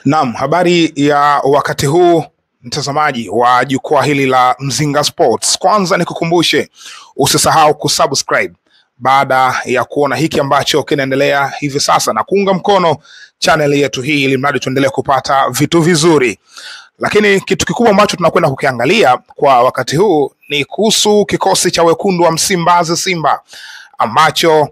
Naam, habari ya wakati huu mtazamaji wa jukwaa hili la Mzinga Sports. Kwanza nikukumbushe usisahau kusubscribe baada ya kuona hiki ambacho kinaendelea hivi sasa na kuunga mkono channel yetu hii ili mradi tuendelee kupata vitu vizuri. Lakini kitu kikubwa ambacho tunakwenda kukiangalia kwa wakati huu ni kuhusu kikosi cha wekundu wa Msimbazi Simba ambacho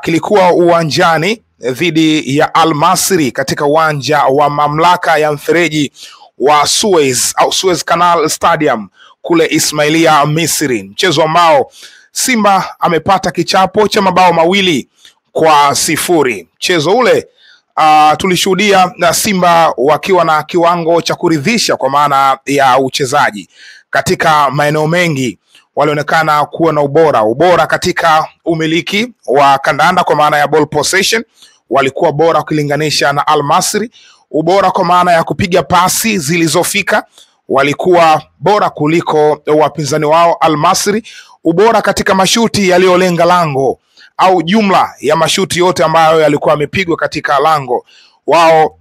kilikuwa uwanjani dhidi ya Al Masry katika uwanja wa mamlaka ya mfereji wa Suez au Suez Canal Stadium kule Ismailia, Misri. Mchezo ambao Simba amepata kichapo cha mabao 2-0. Mchezo ule tulishuhudia na Simba wakiwa na kiwango cha kuridhisha kwa maana ya uchezaji. Katika maeneo mengi walionekana kuwa na ubora katika umiliki wa kandanda kwa maana ya ball possession, walikuwa bora ukilinganisha na Al Masry. Ubora kwa maana ya kupiga pasi zilizofika, walikuwa bora kuliko wapinzani wao Al Masry. Ubora katika mashuti yaliyolenga lango au jumla ya mashuti yote ambayo yalikuwa yamepigwa katika lango, wao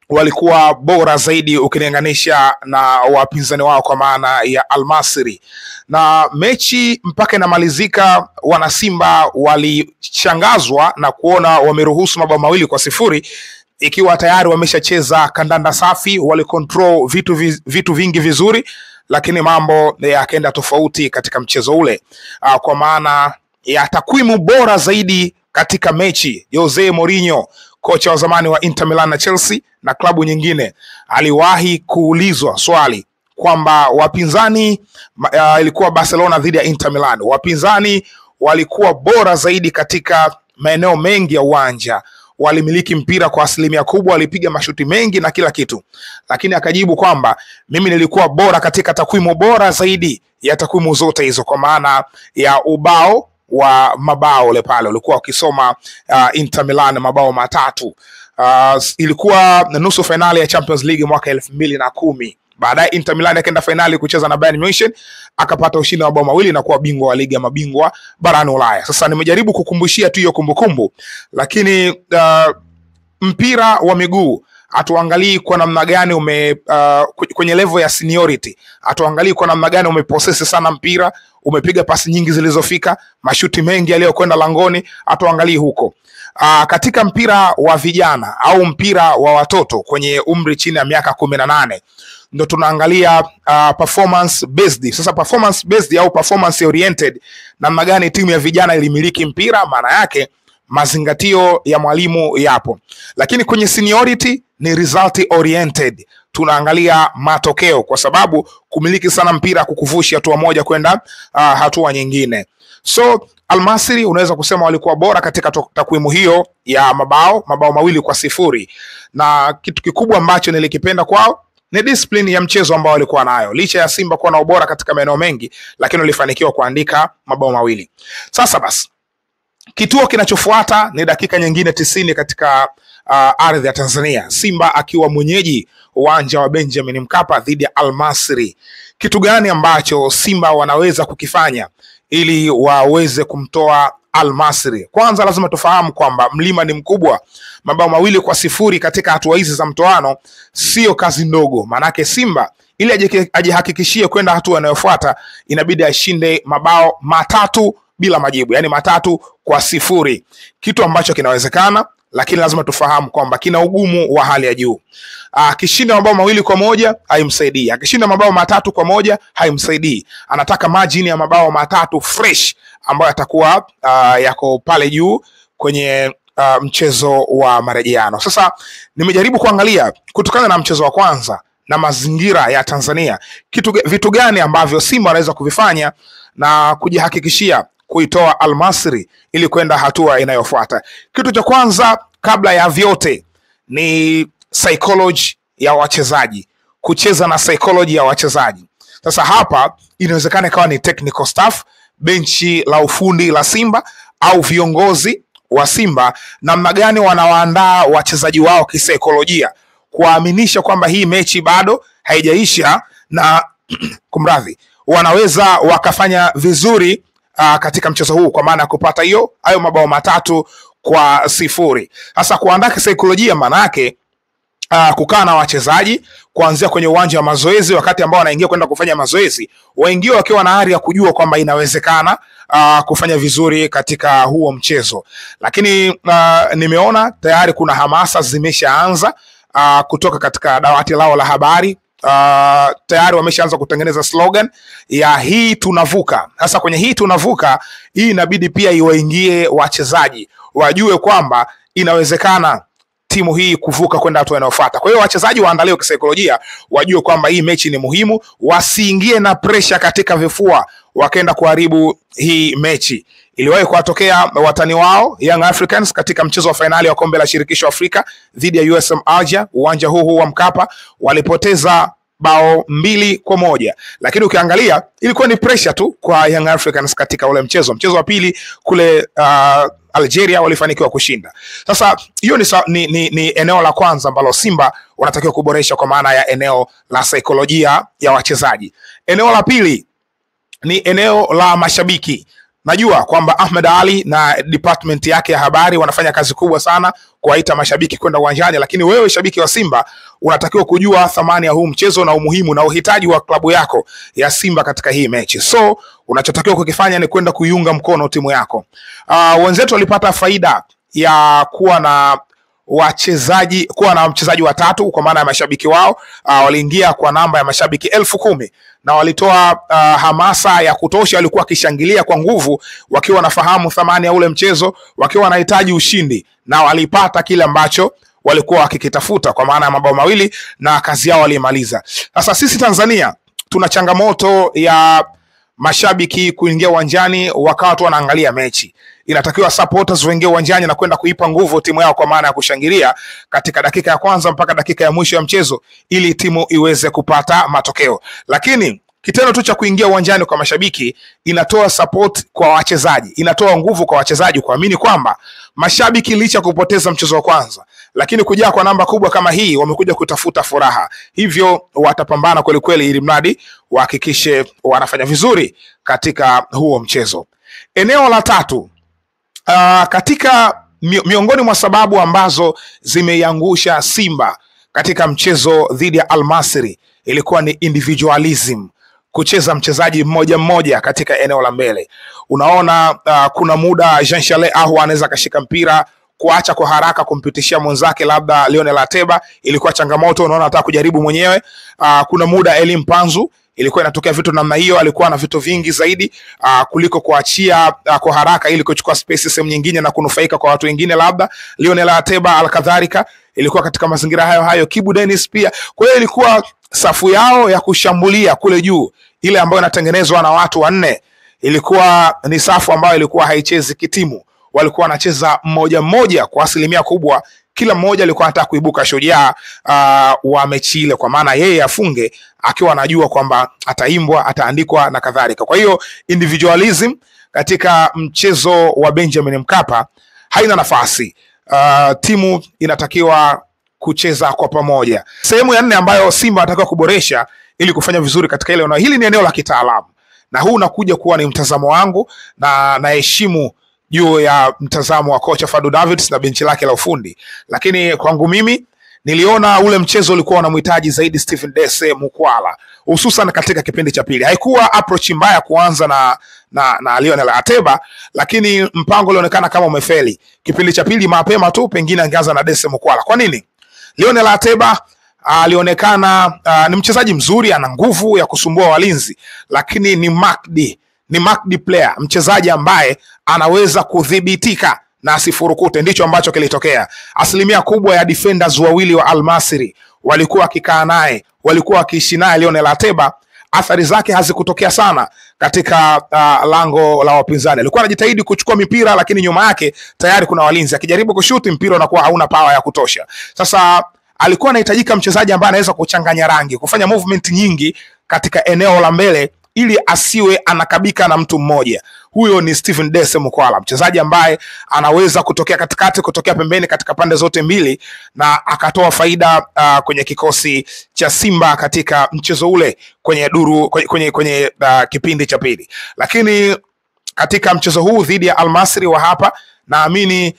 walikuwa bora zaidi ukilinganisha na wapinzani wao kwa maana ya Al Masry. Na mechi mpaka inamalizika, wana Simba walishangazwa na kuona wameruhusu mabao 2-0 ikiwa tayari wameshacheza kandanda safi, walicontrol vitu vingi vizuri, lakini mambo yakaenda tofauti katika mchezo ule. Kwa maana ya takwimu bora zaidi katika mechi, Jose Mourinho, kocha wa zamani wa Inter Milan na Chelsea na klabu nyingine, aliwahi kuulizwa swali kwamba wapinzani ilikuwa Barcelona dhidi ya Inter Milan, wapinzani walikuwa bora zaidi katika maeneo mengi ya uwanja, walimiliki mpira kwa asilimia kubwa, walipiga mashuti mengi na kila kitu, lakini akajibu kwamba mimi nilikuwa bora katika takwimu bora zaidi ya takwimu zote hizo, kwa maana ya ubao wa mabao ule pale ulikuwa ukisoma Inter Milan mabao 3. Ilikuwa nusu finali ya Champions League mwaka 2010. Baadaye Inter Milan akaenda finali kucheza na Bayern Munich, akapata ushindi wa mabao 2 na kuwa bingwa wa ligi ya mabingwa barani Ulaya. Sasa nimejaribu kukumbushia tu hiyo kumbukumbu, lakini mpira wa miguu atuangalii kwa namna gani kwenye level ya seniority, atuangalii kwa namna gani umepossess sana mpira, umepiga pasi nyingi zilizofika, mashuti mengi yaliyokwenda langoni, atuangalii huko. Katika mpira wa vijana au mpira wa watoto kwenye umri chini ya miaka 18 ndo tunaangalia performance based. Sasa performance based au performance oriented, namna gani timu ya vijana ilimiliki mpira, maana yake mazingatio ya mwalimu yapo. Lakini kwenye seniority ni result oriented, tunaangalia matokeo, kwa sababu kumiliki sana mpira kukuvushi hatua moja kwenda hatua nyingine. So Al Masry unaweza kusema walikuwa bora katika takwimu hiyo ya mabao 2-0, na kitu kikubwa ambacho nilikipenda kwao ni discipline ya mchezo ambao walikuwa nayo. Licha ya Simba kuwa na ubora katika maeneo mengi, lakini walifanikiwa kuandika mabao 2. Sasa basi, kituo kinachofuata ni dakika nyingine 90 katika ardhi ya Tanzania, Simba akiwa mwenyeji uwanja wa Benjamin Mkapa dhidi ya Al Masry. Kitu gani ambacho Simba wanaweza kukifanya ili waweze kumtoa Al Masry? Kwanza lazima tufahamu kwamba mlima ni mkubwa. Mabao 2-0 katika hatua hizi za mtoano sio kazi ndogo. Manake Simba ili ajihakikishie kwenda hatua inayofuata, inabidi ashinde mabao 3 bila majibu, yani 3-0, kitu ambacho kinawezekana, lakini lazima tufahamu kwamba kina ugumu wa hali ya juu. Akishinda mabao 2-1 haimsaidii, akishinda mabao 3-1 haimsaidii. Anataka margin ya mabao 3 fresh ambayo atakuwa yako pale juu kwenye mchezo wa marejeano. Sasa nimejaribu kuangalia kutokana na mchezo wa kwanza na mazingira ya Tanzania, vitu gani ambavyo Simba anaweza kuvifanya na kujihakikishia kuitoa Al Masry ili kwenda hatua inayofuata. Kitu cha kwanza kabla ya vyote ni psychology ya wachezaji, kucheza na psychology ya wachezaji. Sasa hapa inawezekana ikawa ni technical staff, benchi la ufundi la Simba, au viongozi wa Simba, namna gani wanawaandaa wachezaji wao kisaikolojia, kuwaaminisha kwamba hii mechi bado haijaisha na kumradhi, wanaweza wakafanya vizuri katika mchezo huu, kwa maana ya kupata hayo mabao 3-0. Sasa kuandaa kisaikolojia, maana yake kukaa na wachezaji kuanzia kwenye uwanja wa mazoezi, wakati ambao wanaingia kwenda kufanya mazoezi, waingie wakiwa na ari ya kujua kwamba inawezekana kufanya vizuri katika huo mchezo. Lakini nimeona tayari kuna hamasa zimeshaanza kutoka katika dawati lao la habari. Tayari wameshaanza kutengeneza slogan ya hii tunavuka. Sasa kwenye hii tunavuka, hii inabidi pia iwaingie wachezaji wajue kwamba inawezekana timu hii kuvuka kwenda hatua inayofuata. Kwa hiyo wachezaji waandaliwe kisaikolojia, wajue kwamba hii mechi ni muhimu, wasiingie na pressure katika vifua wakaenda kuharibu hii mechi. Iliwahi kuwatokea watani wao Young Africans katika mchezo wa fainali wa kombe la shirikisho Afrika dhidi ya USM Alger, uwanja huu wa Mkapa, walipoteza bao 2-1, lakini ukiangalia ilikuwa ni pressure tu kwa Young Africans katika ule mchezo. Mchezo wa pili kule Algeria walifanikiwa kushinda. Sasa hiyo ni eneo la kwanza ambalo Simba wanatakiwa kuboresha, kwa maana ya eneo la saikolojia ya wachezaji. Eneo la pili ni eneo la mashabiki. Najua kwamba Ahmed Ali na department yake ya habari wanafanya kazi kubwa sana kuwaita mashabiki kwenda uwanjani, lakini wewe shabiki wa Simba unatakiwa kujua thamani ya huu mchezo na umuhimu na uhitaji wa klabu yako ya Simba katika hii mechi. So unachotakiwa kukifanya ni kwenda kuiunga mkono timu yako. Wenzetu walipata faida ya kuwa na mchezaji watatu, kwa maana ya mashabiki wao waliingia kwa namba ya mashabiki 10,000 na walitoa hamasa ya kutosha. Walikuwa wakishangilia kwa nguvu, wakiwa wanafahamu thamani ya ule mchezo, wakiwa wanahitaji ushindi, na walipata kile ambacho walikuwa wakikitafuta, kwa maana ya mabao 2, na kazi yao walimaliza. Sasa sisi Tanzania tuna changamoto ya mashabiki kuingia uwanjani wakawa tu wanaangalia mechi. Inatakiwa supporters waingie uwanjani na kwenda kuipa nguvu timu yao, kwa maana ya kushangilia katika dakika ya kwanza mpaka dakika ya mwisho ya mchezo, ili timu iweze kupata matokeo. Lakini kitendo tu cha kuingia uwanjani kwa mashabiki inatoa support kwa wachezaji, inatoa nguvu kwa wachezaji kuamini kwamba mashabiki licha kupoteza mchezo wa kwanza, lakini kujaa kwa namba kubwa kama hii wamekuja kutafuta furaha. Hivyo watapambana kweli kweli ili mradi wahakikishe wanafanya vizuri katika huo mchezo. Eneo la tatu, katika miongoni mwa sababu ambazo zimeiangusha Simba katika mchezo dhidi ya Al Masry ilikuwa ni individualism, kucheza mchezaji mmoja mmoja katika eneo la mbele. Unaona kuna muda Jean Charles Ahoua anaweza kashika mpira kuacha kwa haraka kumpitishia mwenzake, labda Lionel Ateba, ilikuwa changamoto, unaona anataka kujaribu mwenyewe. Kuna muda Elie Mpanzu ilikuwa inatokea vitu namna hiyo, alikuwa na vitu vingi zaidi kuliko kuachia kwa haraka ili kuchukua space sehemu nyingine na kunufaika kwa watu wengine, labda Lionel Ateba alkadhalika ilikuwa katika mazingira hayo. Kibu Dennis pia. Kwa hiyo ilikuwa safu yao ya kushambulia kule juu, ile ambayo inatengenezwa na watu 4, ilikuwa ni safu ambayo ilikuwa haichezi kitimu. Walikuwa wanacheza mmoja mmoja kwa asilimia kubwa. Kila mmoja alikuwa anataka kuibuka shujaa wa mechi ile, kwa maana yeye afunge akiwa anajua kwamba ataimbwa, ataandikwa na kadhalika. Kwa hiyo individualism katika mchezo wa Benjamin Mkapa haina nafasi. Timu inatakiwa kucheza kwa pamoja. Sehemu ya 4 ambayo Simba anatakiwa kuboresha ili kufanya vizuri katika ile eneo, hili ni eneo la kitaalamu, na huu unakuja kuwa ni mtazamo wangu na naheshimu juu ya mtazamo wa kocha Fadlu Davids na benchi lake la ufundi, lakini kwangu mimi niliona ule mchezo ulikuwa unamhitaji zaidi Stephen Dese Mukwala, hususan katika kipindi cha pili. Haikuwa approach mbaya kuanza na Lionel Ateba, lakini mpango ulionekana kama umefeli. Kipindi cha pili mapema tu pengine angeanza na Dese Mukwala. Kwa nini? Lionel Ateba alionekana ni mchezaji mzuri, ana nguvu ya kusumbua walinzi, lakini ni marked player, mchezaji ambaye anaweza kudhibitika na asifurukute. Ndicho ambacho kilitokea. Asilimia kubwa ya defenders wawili wa Al Masry walikuwa wakikaa naye, walikuwa wakiishi naye Lionel Ateba. Athari zake hazikutokea sana katika lango la wapinzani. Alikuwa anajitahidi kuchukua mipira, lakini nyuma yake tayari kuna walinzi. Akijaribu kushuti mpira unakuwa hauna power ya kutosha. Sasa alikuwa anahitajika mchezaji ambaye anaweza kuchanganya rangi, kufanya movement nyingi katika eneo la mbele ili asiwe anakabika na mtu mmoja. Huyo ni Stephen Dese Mukwala, mchezaji ambaye anaweza kutokea katikati, kutokea pembeni, katika pande zote mbili, na akatoa faida kwenye kikosi cha Simba katika mchezo ule kwenye kipindi cha pili. Lakini katika mchezo huu dhidi ya Al Masry wa hapa, naamini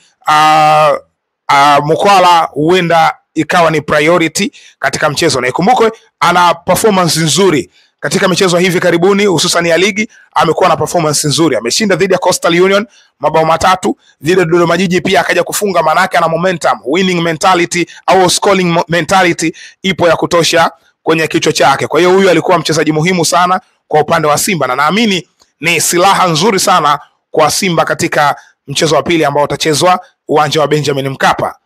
Mukwala huenda ikawa ni priority katika mchezo, na ikumbukwe ana performance nzuri katika michezo hivi karibuni, hususan ya ligi. Amekuwa na performance nzuri, ameshinda dhidi ya Coastal Union mabao 3, dhidi ya Dodoma Jiji pia akaja kufunga. Manake ana momentum, winning mentality au scoring mentality ipo ya kutosha kwenye kichwa chake. Kwa hiyo huyu alikuwa mchezaji muhimu sana kwa upande wa Simba, na naamini ni silaha nzuri sana kwa Simba katika mchezo wa pili ambao utachezwa uwanja wa Benjamin Mkapa.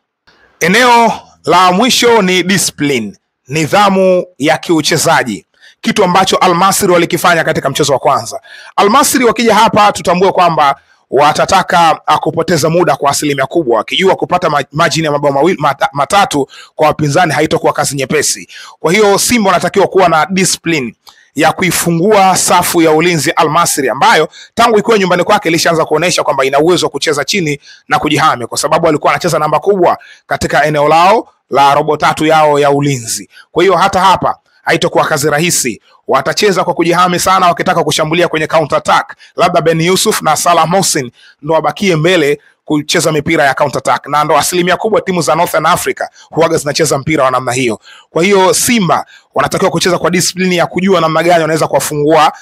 Eneo la mwisho ni discipline, nidhamu ya kiuchezaji, kitu ambacho Al Masry walikifanya katika mchezo wa kwanza. Al Masry wakija hapa tutambue kwamba watataka kupoteza muda kwa asilimia kubwa, wakijua kupata margin ya mabao 3 kwa wapinzani haitakuwa kazi nyepesi. Kwa hiyo Simba wanatakiwa kuwa na discipline ya kuifungua safu ya ulinzi Al Masry, ambayo tangu ikiwa nyumbani kwake ilishaanza kuonesha kwamba ina uwezo wa kucheza chini na kujihami, kwa sababu walikuwa wanacheza namba kubwa katika eneo lao la robo tatu yao ya ulinzi. Kwa hiyo hata hapa haitakuwa kazi rahisi, watacheza kwa kujihami sana wakitaka kushambulia kwenye counter attack. Labda Ben Yusuf na Salah Mohsin ndo wabakie mbele kucheza mipira ya counter attack, na ndo asilimia kubwa timu za Northern Africa huaga zinacheza mpira wa namna hiyo. Kwa hiyo Simba wanatakiwa kucheza kwa discipline ya kujua namna gani wanaweza kuwafungua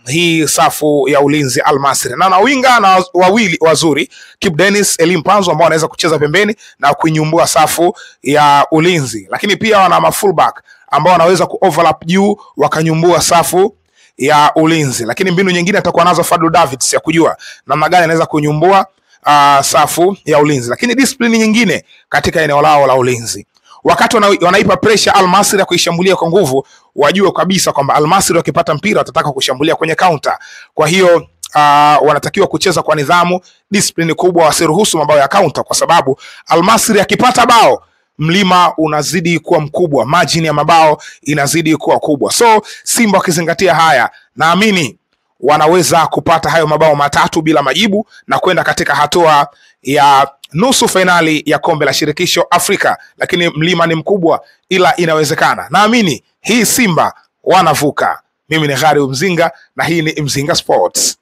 hii safu ya ulinzi Al Masry, na winga na wawili wazuri, Kibu Denis, Elie Mpanzu, ambao wanaweza kucheza pembeni na kuinyumbua safu ya ulinzi. Lakini pia wana mafullback ambao wanaweza kuoverlap juu wakanyumbua safu ya ulinzi. Lakini mbinu nyingine atakuwa nazo Fadlu Davids ya kujua namna gani anaweza kunyumbua safu ya ulinzi. Lakini discipline nyingine katika eneo lao la ulinzi, wakati wanaipa pressure Al Masry ya kuishambulia kwa nguvu, wajue kabisa kwamba Al Masry wakipata mpira watataka kushambulia kwenye counter. Kwa hiyo wanatakiwa kucheza kwa nidhamu, discipline kubwa, wasiruhusu mabao ya counter, kwa sababu Al Masry akipata bao mlima unazidi kuwa mkubwa, margin ya mabao inazidi kuwa kubwa. So Simba wakizingatia haya, naamini wanaweza kupata hayo mabao 3 bila majibu na kwenda katika hatua ya nusu finali ya kombe la shirikisho Afrika. Lakini mlima ni mkubwa, ila inawezekana. Naamini hii Simba wanavuka. Mimi ni Gharib Mzinga na hii ni Mzinga Sports.